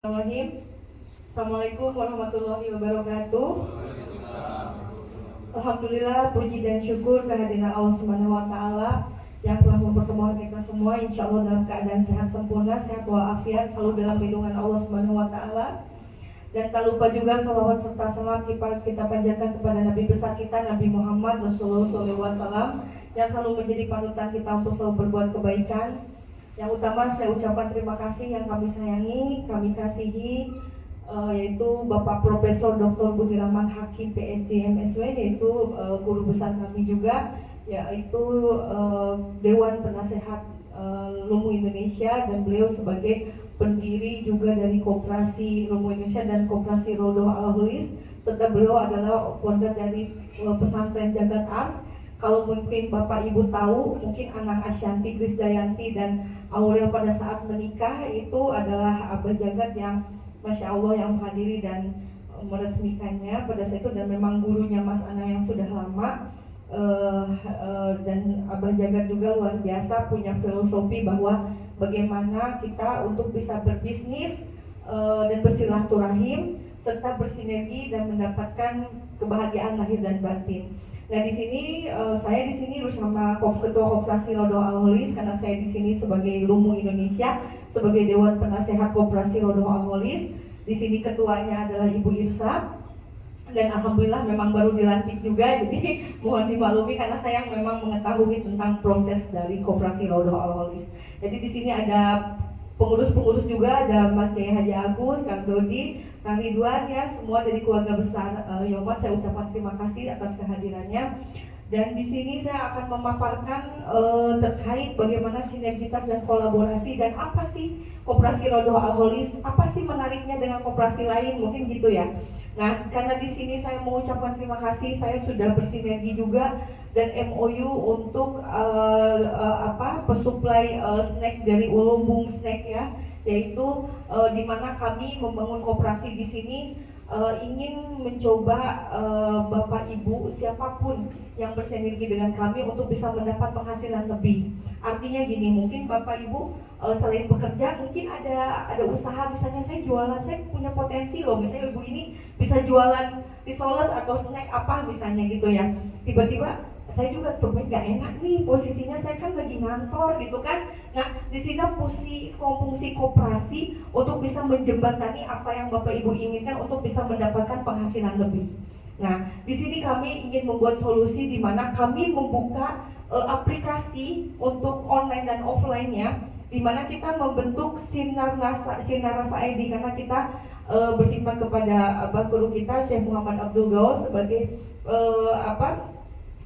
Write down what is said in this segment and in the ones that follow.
Bismillahirrahmanirrahim. Assalamualaikum warahmatullahi wabarakatuh. Alhamdulillah, puji dan syukur kehadiran Allah Subhanahu wa taala yang telah mempertemukan kita semua insyaallah dalam keadaan sehat sempurna, sehat walafiat, selalu dalam lindungan Allah Subhanahu wa taala. Dan tak lupa juga salawat serta salam kita panjatkan kepada Nabi besar kita Nabi Muhammad Rasulullah SAW yang selalu menjadi panutan kita untuk selalu berbuat kebaikan. Yang utama saya ucapkan terima kasih yang kami sayangi, kami kasihi, yaitu Bapak Profesor Dr. Budiman Hakim PhD MSW, yaitu guru besar kami juga, yaitu Dewan Penasehat Lumu Indonesia, dan beliau sebagai pendiri juga dari Koperasi Lumu Indonesia dan Koperasi Rodoh Al-Hulis, serta beliau adalah founder dari pesantren Jagat Ars. Kalau mungkin Bapak Ibu tahu, mungkin Anang Asyanti, Krisdayanti, dan Aurel pada saat menikah itu adalah Abah Jagat yang Masya Allah yang menghadiri dan meresmikannya pada saat itu, dan memang gurunya Mas Anang yang sudah lama. Dan Abah Jagat juga luar biasa punya filosofi bahwa bagaimana kita untuk bisa berbisnis dan bersilaturahim serta bersinergi dan mendapatkan kebahagiaan lahir dan batin. Nah, di sini saya di sini bersama Ketua Koperasi Rodoh Al-Hulis, karena saya di sini sebagai Lumu Indonesia, sebagai Dewan Penasehat Koperasi Rodoh Al-Hulis. Di sini ketuanya adalah Ibu Irsa, dan alhamdulillah memang baru dilantik juga, jadi mohon dimaklumi karena saya memang mengetahui tentang proses dari Koperasi Rodoh Al-Hulis. Jadi di sini ada pengurus-pengurus juga, ada Mas Kiai Haji Agus, Kang Dodi, Kang Ridwan, ya, semua dari keluarga besar Yomat. Saya ucapkan terima kasih atas kehadirannya. Dan di sini saya akan memaparkan terkait bagaimana sinergitas dan kolaborasi, dan apa sih Koperasi Rodoh Al-Hulis, apa sih menariknya dengan koperasi lain, mungkin gitu ya. Nah, karena di sini saya mengucapkan terima kasih, saya sudah bersinergi juga dan MOU untuk pesuplai snack dari Ulumbung Snack, ya, yaitu di mana kami membangun koperasi di sini ingin mencoba Bapak Ibu siapapun yang bersinergi dengan kami untuk bisa mendapat penghasilan lebih. Artinya gini, mungkin Bapak Ibu selain bekerja mungkin ada usaha, misalnya saya jualan, saya punya potensi loh, misalnya Ibu ini bisa jualan risoles atau snack apa misalnya gitu ya. Tiba-tiba saya juga tuh gak enak nih posisinya, saya kan lagi ngantor gitu kan. Nah, di sini fungsi koperasi untuk bisa menjembatani apa yang Bapak Ibu inginkan untuk bisa mendapatkan penghasilan lebih. Nah, di sini kami ingin membuat solusi di mana kami membuka aplikasi untuk online dan offline-nya, di mana kita membentuk Sinar Rasa ID, karena kita berkhidmat kepada Abah Guru kita Syekh Muhammad Abdul Gaus sebagai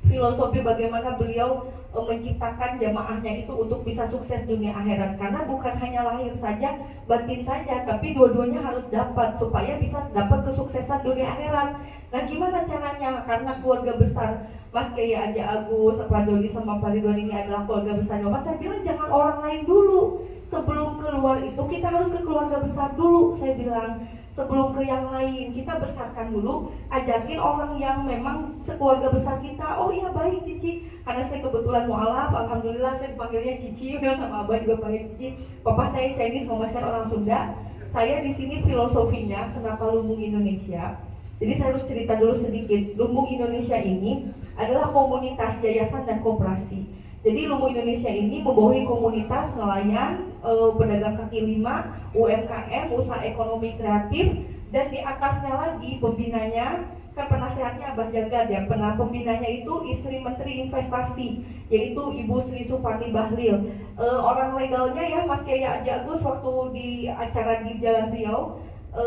filosofi bagaimana beliau menciptakan jamaahnya itu untuk bisa sukses dunia akhirat, karena bukan hanya lahir saja, batin saja, tapi dua-duanya harus dapat supaya bisa dapat kesuksesan dunia akhirat. Nah, gimana caranya? Karena keluarga besar Mas Kiai Haji Agus, Pak Dodi sama Pak Ridwan ini adalah keluarga besar Mas, saya bilang jangan orang lain dulu. Sebelum keluar itu kita harus ke keluarga besar dulu, saya bilang. Sebelum ke yang lain, kita besarkan dulu, ajakin orang yang memang sekeluarga besar kita. Oh iya, baik Cici, karena saya kebetulan mualaf, alhamdulillah saya dipanggilnya Cici, sama Abah juga panggil Cici. Papa saya Chinese, mama saya orang Sunda. Saya di sini filosofinya kenapa Lumbung Indonesia. Jadi saya harus cerita dulu sedikit. Lumbung Indonesia ini adalah komunitas yayasan dan koperasi. Jadi Lumbung Indonesia ini membawahi komunitas nelayan, pedagang kaki lima, UMKM, usaha ekonomi kreatif, dan di atasnya lagi pembinanya, kan penasehatnya Abah Jagat ya, pembinanya itu istri Menteri Investasi, yaitu Ibu Sri Suparni Bahlil. Orang legalnya ya Mas Kiai Haji Agus waktu di acara di Jalan Riau,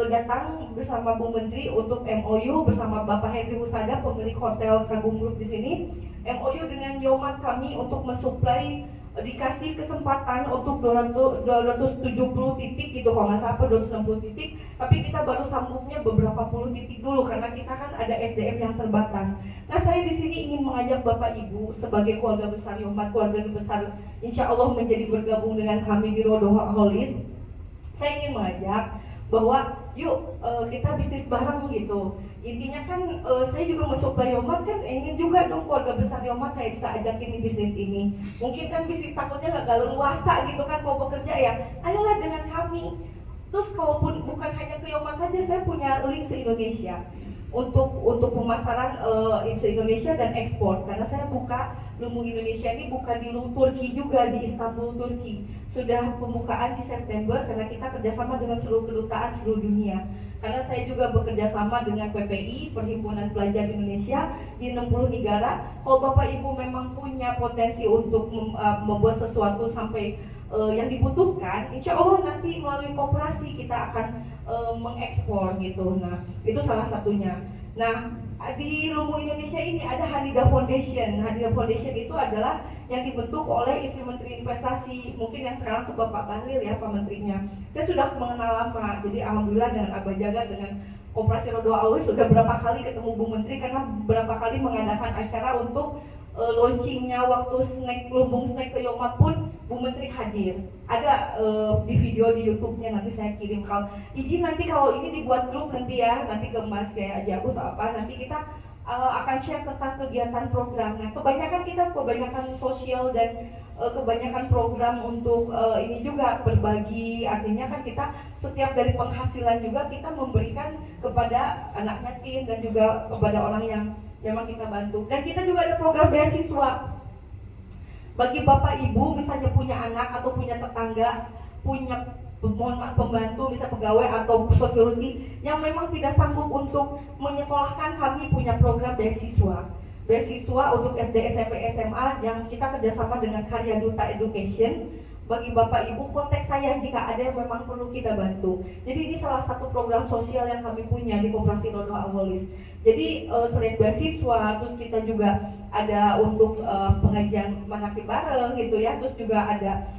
datang bersama Bu Menteri untuk MOU bersama Bapak Henry Husada, pemilik hotel Kagum Group di sini. MOU dengan Yomat kami untuk mensuplai, dikasih kesempatan untuk 270 titik gitu, kalau nggak salah 260 titik, tapi kita baru sambungnya beberapa puluh titik dulu karena kita kan ada SDM yang terbatas. Nah, saya di sini ingin mengajak Bapak Ibu sebagai keluarga besar Yomat, keluarga besar insya Allah menjadi bergabung dengan kami di Rodoh Al-Hulis. Saya ingin mengajak bahwa yuk kita bisnis bareng gitu. Intinya kan saya juga mensuplai Yomat, kan ingin juga dong keluarga besar Yomat saya bisa ajakin di bisnis ini. Mungkin kan bisnis takutnya nggak leluasa gitu kan kalau bekerja ya. Ayolah dengan kami. Terus kalaupun bukan hanya ke Yoman saja, saya punya link se-Indonesia untuk pemasaran se-Indonesia dan ekspor, karena saya buka Lumbung Indonesia ini bukan di Turki juga, di Istanbul, Turki. Sudah pembukaan di September karena kita kerjasama dengan seluruh kedutaan seluruh dunia. Karena saya juga bekerja sama dengan PPI, Perhimpunan Pelajar Indonesia, di 60 negara. Kalau Bapak Ibu memang punya potensi untuk membuat sesuatu sampai yang dibutuhkan, insya Allah nanti melalui koperasi kita akan mengekspor gitu. Nah, itu salah satunya. Nah, di Lumbung Indonesia ini ada Hanida Foundation. Hanida Foundation itu adalah yang dibentuk oleh istri Menteri Investasi, mungkin yang sekarang tuh Bapak Bahlil ya, Pak Menterinya. Saya sudah mengenal lama, jadi alhamdulillah dengan Abah Jaga, dengan Koperasi Rodo Always sudah berapa kali ketemu Bu Menteri, karena berapa kali mengadakan acara untuk launchingnya waktu snack Lumbung Snack ke Yomat pun Bu Menteri hadir. Ada di video di YouTube-nya, nanti saya kirim. Kalau izin nanti kalau ini dibuat grup nanti ya, nanti ke Mas kayak aja aku atau apa, nanti kita akan share tentang kegiatan program. Nah, kebanyakan sosial dan kebanyakan program untuk ini juga berbagi. Artinya kan kita setiap dari penghasilan juga kita memberikan kepada anak yatim dan juga kepada orang yang memang kita bantu. Dan kita juga ada program beasiswa bagi Bapak Ibu misalnya punya anak atau punya tetangga, punya pembantu, bisa pegawai atau security yang memang tidak sanggup untuk menyekolahkan, kami punya program beasiswa untuk SD, SMP, SMA yang kita kerjasama dengan Karya Duta Education. Bagi Bapak Ibu, kontak saya jika ada yang memang perlu kita bantu. Jadi ini salah satu program sosial yang kami punya di Koperasi Rodo Always. Jadi selain beasiswa, terus kita juga ada untuk pengajian manakib bareng gitu ya. Terus juga ada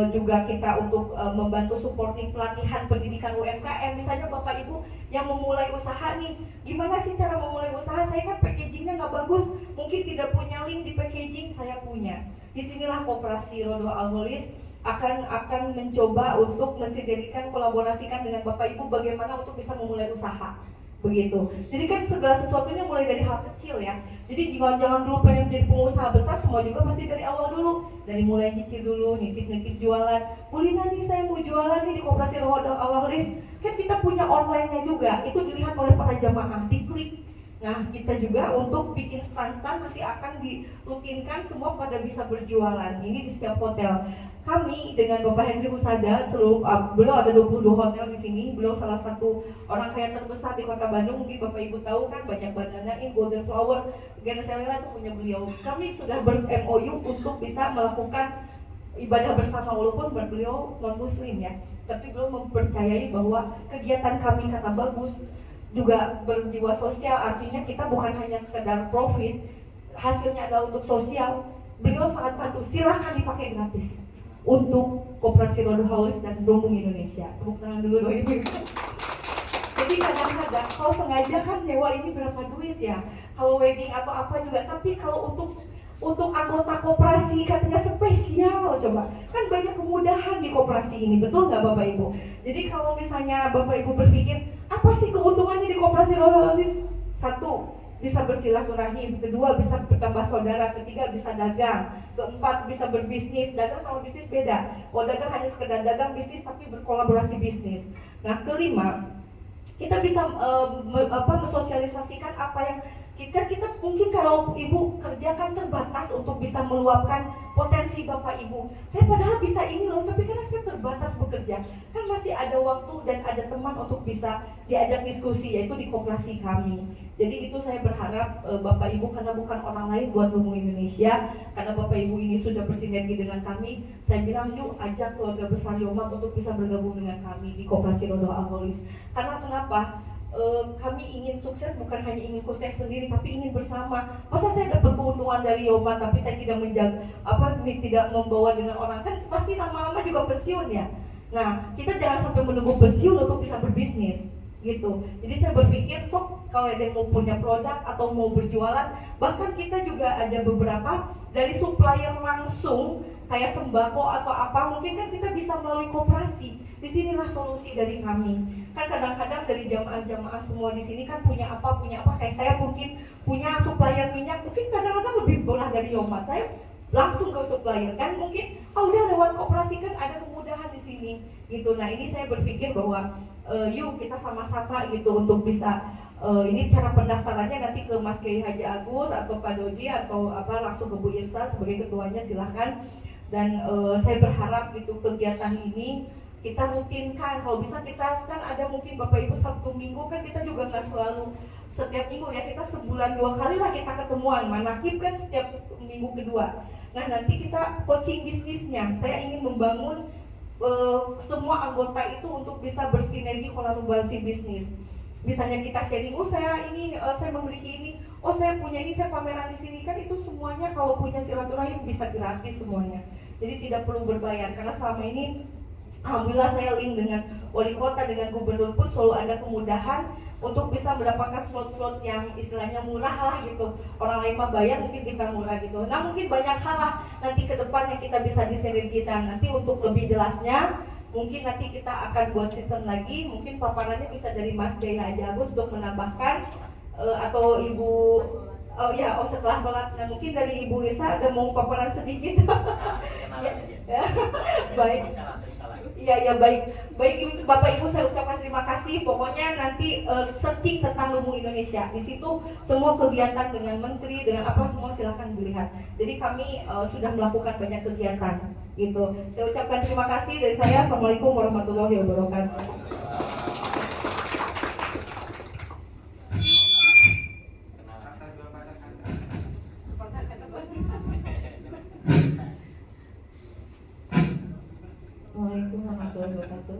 juga kita untuk membantu supporting pelatihan pendidikan UMKM. Misalnya Bapak Ibu yang memulai usaha nih, gimana sih cara memulai usaha? Saya kan packagingnya nggak bagus, mungkin tidak punya link di packaging, saya punya. Disinilah Koperasi Rodo Always akan mencoba untuk mensinergikan, kolaborasikan dengan Bapak Ibu bagaimana untuk bisa memulai usaha. Begitu. Jadi kan segala sesuatunya mulai dari hal kecil ya. Jadi jangan dulu pengen menjadi pengusaha besar, semua juga pasti dari awal dulu. Dari mulai nyicil dulu, nitip-nitip jualan. Bu Lina nih, saya mau jualan nih di Koperasi Rodo Always. Kan kita punya online-nya juga, itu dilihat oleh para jamaah, diklik. Nah, kita juga untuk bikin stand-stand nanti akan dirutinkan semua pada bisa berjualan. Ini di setiap hotel. Kami dengan Bapak Henry Husada, beliau ada 22 hotel di sini. Beliau salah satu orang kaya terbesar di Kota Bandung. Mungkin Bapak Ibu tahu kan, banyak Banana Inn, Golden Flower, Venezuela itu punya beliau. Kami sudah ber-MOU untuk bisa melakukan ibadah bersama, walaupun beliau non-muslim ya. Tapi beliau mempercayai bahwa kegiatan kami karena bagus, juga berjiwa sosial, artinya kita bukan hanya sekedar profit, hasilnya adalah untuk sosial. Beliau sangat bantu, silahkan dipakai gratis untuk Koperasi Rodo Always dan Lumbung Indonesia. Tepuk tangan dulu dong itu. Jadi kadang-kadang kalau sengaja kan nyewa ini berapa duit ya, kalau wedding atau apa juga, tapi kalau untuk anggota koperasi katanya spesial, coba kan banyak kemudahan di koperasi ini, betul nggak Bapak Ibu? Jadi kalau misalnya Bapak Ibu berpikir apa sih keuntungannya di Koperasi Rodo Always? Satu, bisa bersilaturahim. Kedua, bisa bertambah saudara. Ketiga, bisa dagang. Keempat, bisa berbisnis. Dagang sama bisnis beda. Kalau dagang hanya sekedar dagang bisnis, tapi berkolaborasi bisnis. Nah, kelima, kita bisa mensosialisasikan apa yang kita mungkin kalau ibu kerjakan terbatas untuk bisa meluapkan potensi Bapak Ibu. Saya padahal bisa ini loh, tapi karena saya terbatas bekerja, kan masih ada waktu dan ada teman untuk bisa diajak diskusi, yaitu di koperasi kami. Jadi itu saya berharap Bapak Ibu, karena bukan orang lain buat Lumbung Indonesia, karena Bapak Ibu ini sudah bersinergi dengan kami, saya bilang yuk ajak keluarga besar Yomat untuk bisa bergabung dengan kami di Koperasi Rodo Always. Karena kenapa? Kami ingin sukses, bukan hanya ingin sukses sendiri, tapi ingin bersama. Masa saya dapat keuntungan dari Yomat, tapi saya tidak tidak membawa dengan orang, kan pasti lama-lama juga pensiun ya. Nah, kita jangan sampai menunggu pensiun untuk bisa berbisnis, gitu. Jadi saya berpikir, kalau ada yang mau punya produk atau mau berjualan, bahkan kita juga ada beberapa dari supplier langsung, kayak sembako atau apa, mungkin kan kita bisa melalui koperasi. Disinilah solusi dari kami. Kan kadang-kadang dari jamaah-jamaah semua di sini kan punya apa, kayak saya mungkin punya supplier minyak, mungkin kadang-kadang lebih murah dari Yomat, saya langsung ke supplier kan, mungkin udah lewat koperasi kan ada kemudahan di sini. gitu. Nah ini saya berpikir bahwa yuk kita sama-sama gitu untuk bisa ini cara pendaftarannya nanti ke Mas Kiai Haji Agus atau Pak Dodi atau apa langsung ke Bu Irsa sebagai ketuanya silahkan. Dan saya berharap gitu kegiatan ini kita rutinkan. Kalau bisa kita kan ada mungkin Bapak Ibu Sabtu Minggu kan kita juga nggak selalu setiap minggu ya, kita sebulan 2 kali lah kita ketemuan. Manakib kan setiap minggu kedua. Nah nanti kita coaching bisnisnya. Saya ingin membangun semua anggota itu untuk bisa bersinergi kolaborasi bisnis. Misalnya kita sharing, saya memiliki ini, saya punya ini, saya pameran di sini, kan itu semuanya kalau punya silaturahim bisa gratis semuanya. Jadi tidak perlu berbayar karena selama ini alhamdulillah saya link dengan wali kota, dengan gubernur pun selalu ada kemudahan untuk bisa mendapatkan slot-slot yang istilahnya murah lah gitu. Orang lain mah bayar, mungkin kita murah gitu. Nah mungkin banyak hal lah nanti ke depan yang kita bisa disinergikan. Nanti untuk lebih jelasnya mungkin nanti kita akan buat season lagi. Mungkin paparannya bisa dari Mas Kiai Haji Agus untuk menambahkan atau Ibu setelah sholat. Nah mungkin dari Ibu Isa ada mau paparan sedikit. Ya. Baik. Iya baik Bapak Ibu, saya ucapkan terima kasih. Pokoknya nanti searching tentang Lumu Indonesia. Di situ semua kegiatan dengan menteri, dengan apa semua silahkan dilihat. Jadi kami sudah melakukan banyak kegiatan gitu. Saya ucapkan terima kasih dari saya. Assalamualaikum warahmatullahi wabarakatuh. Assalamualaikum warahmatullahi wabarakatuh.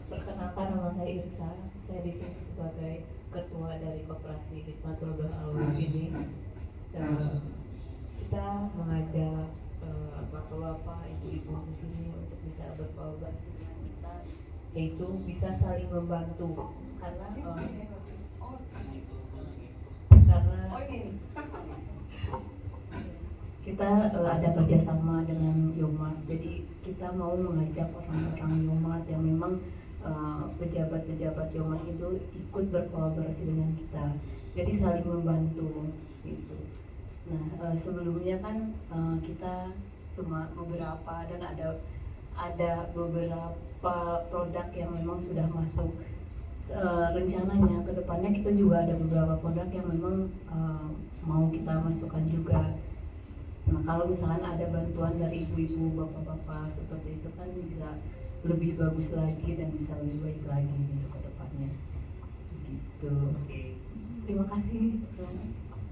Perkenalkan, nama saya Irsa. Saya di sini sebagai ketua dari Koperasi Khidmatul Al-Ulus ini. Kita mengajak bapak-bapak, ibu-ibu di sini untuk bisa berkolaborasi dengan kita, yaitu bisa saling membantu. Karena kita ada kerjasama dengan Yomat, jadi kita mau mengajak orang-orang Yomat yang memang pejabat-pejabat Yomat itu ikut berkolaborasi dengan kita, jadi saling membantu gitu. Nah sebelumnya kan kita cuma beberapa, dan ada beberapa produk yang memang sudah masuk. Rencananya kedepannya kita juga ada beberapa produk yang memang mau kita masukkan juga. Nah kalau misalkan ada bantuan dari ibu-ibu, bapak-bapak seperti itu kan bisa lebih bagus lagi dan bisa lebih baik lagi gitu ke depannya gitu. Terima kasih.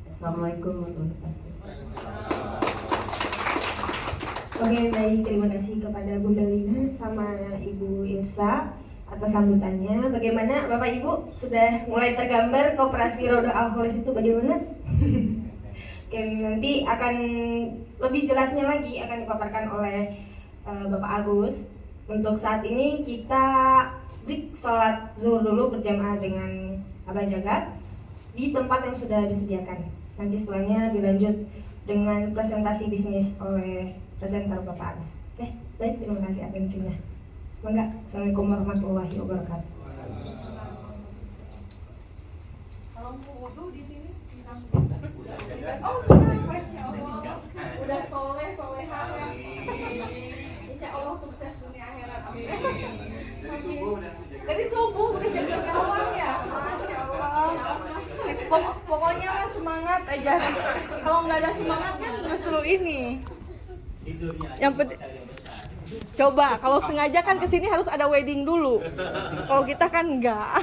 Assalamualaikum warahmatullahi wabarakatuh. Oke, baik, terima kasih kepada Bunda Lina sama Ibu Irsa atas sambutannya. Bagaimana Bapak Ibu, sudah mulai tergambar Koperasi Roda Al-Kholis itu bagaimana? Oke, nanti akan lebih jelasnya lagi akan dipaparkan oleh Bapak Agus. Untuk saat ini kita break sholat zuhur dulu berjamaah dengan Abah Jagat di tempat yang sudah disediakan. Nanti setelahnya dilanjut dengan presentasi bisnis oleh presenter Bapak Agus. Baik, terima kasih atensinya. Mangga. Assalamualaikum warahmatullahi wabarakatuh. Kalau mau wudu di sini bisa. Sudah, Masya Allah. Udah solehah ya. Insya Allah sukses dunia akhirat. Amin. Dari subuh udah jaga gawang ya. Masya Allah. Pokoknya lah semangat aja. Kalau nggak ada semangat kan justru ini. Yang penting. Coba, kalau sengaja kan kesini harus ada wedding dulu. Kalau kita kan enggak.